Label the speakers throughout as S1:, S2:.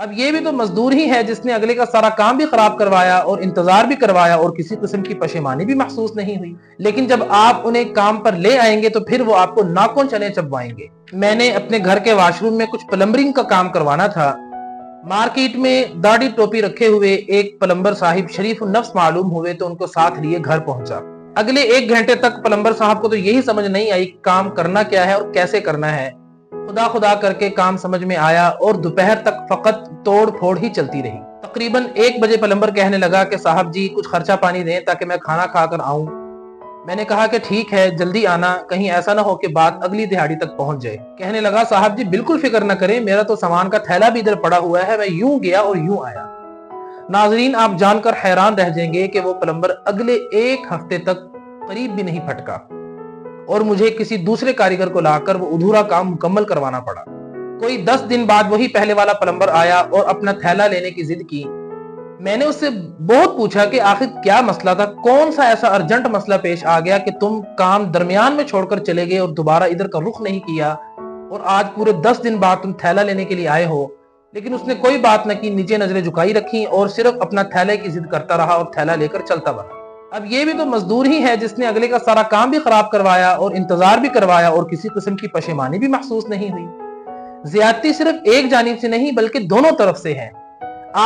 S1: اب یہ بھی تو مزدور ہی ہے جس نے اگلے کا سارا کام بھی خراب کروایا اور انتظار بھی کروایا اور کسی قسم کی پشیمانی بھی محسوس نہیں ہوئی، لیکن جب آپ انہیں کام پر لے آئیں گے تو پھر وہ آپ کو ناخن چنے چبوائیں گے۔ میں نے اپنے گھر کے واش روم میں کچھ پلمبرنگ کا کام کروانا تھا۔ مارکیٹ میں داڑھی ٹوپی رکھے ہوئے ایک پلمبر صاحب شریف النفس معلوم ہوئے تو ان کو ساتھ لیے گھر پہنچا۔ اگلے 1 گھنٹے تک پلمبر صاحب کو تو یہی سمجھ نہیں آئی کام کرنا کیا ہے اور کیسے کرنا ہے۔ خدا خدا کر کے کام سمجھ میں آیا اور دوپہر تک فقط توڑ پھوڑ ہی چلتی رہی۔ تقریباً 1 بجے پلمبر کہنے لگا کہ صاحب جی کچھ خرچہ پانی دیں تاکہ میں کھانا کھا کر آؤں۔ میں نے کہا کہ ٹھیک ہے جلدی آنا، کہیں ایسا نہ ہو کہ بات اگلی دہاڑی تک پہنچ جائے۔ کہنے لگا صاحب جی بالکل فکر نہ کریں، میرا تو سامان کا تھیلا بھی ادھر پڑا ہوا ہے، میں یوں گیا اور یوں آیا۔ ناظرین آپ جان کر حیران رہ جائیں گے کہ وہ پلمبر اگلے 1 ہفتے تک قریب بھی نہیں پھٹکا اور مجھے کسی دوسرے کاریگر کو لا کر وہ ادھورا کام مکمل کروانا پڑا۔ کوئی 10 دن بعد وہی پہلے والا پلمبر آیا اور اپنا تھیلا لینے کی ضد کی۔ میں نے اس سے بہت پوچھا کہ آخر کیا مسئلہ تھا، کون سا ایسا ارجنٹ مسئلہ پیش آ گیا کہ تم کام درمیان میں چھوڑ کر چلے گئے اور دوبارہ ادھر کا رخ نہیں کیا اور آج پورے 10 دن بعد تم تھیلا لینے کے لیے آئے ہو۔ لیکن اس نے کوئی بات نہ کی، نیچے نظریں جھکائی رکھی اور صرف اپنا تھیلے کی ضد کرتا رہا اور تھیلا لے کر چلتا بنا۔ اب یہ بھی تو مزدور ہی ہے جس نے اگلے کا سارا کام بھی خراب کروایا اور انتظار بھی کروایا اور کسی قسم کی پشیمانی بھی محسوس نہیں ہوئی۔ زیادتی صرف ایک جانب سے نہیں بلکہ دونوں طرف سے ہے۔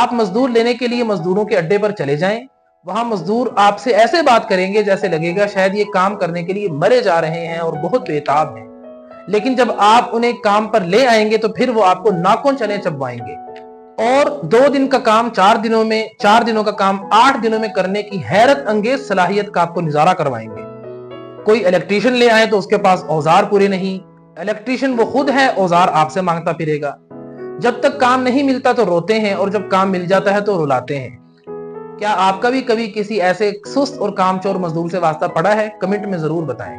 S1: آپ مزدور لینے کے لیے مزدوروں کے اڈے پر چلے جائیں، وہاں مزدور آپ سے ایسے بات کریں گے جیسے لگے گا شاید یہ کام کرنے کے لیے مرے جا رہے ہیں اور بہت بےتاب ہیں، لیکن جب آپ انہیں کام پر لے آئیں گے تو پھر وہ آپ کو ناخن چنے چبوائیں گے اور 2 دن کا کام 4 دنوں میں، 4 دنوں کا کام 8 دنوں میں کرنے کی حیرت انگیز صلاحیت کا آپ کو نظارہ کروائیں گے۔ کوئی الیکٹریشین لے آئے تو اس کے پاس اوزار پورے نہیں، الیکٹریشین وہ خود ہے، اوزار آپ سے مانگتا پھرے گا۔ جب تک کام نہیں ملتا تو روتے ہیں اور جب کام مل جاتا ہے تو رلاتے ہیں۔ کیا آپ کا بھی کبھی کسی ایسے سست اور کام چور مزدور سے واسطہ پڑا ہے؟ کمنٹ میں ضرور بتائیں۔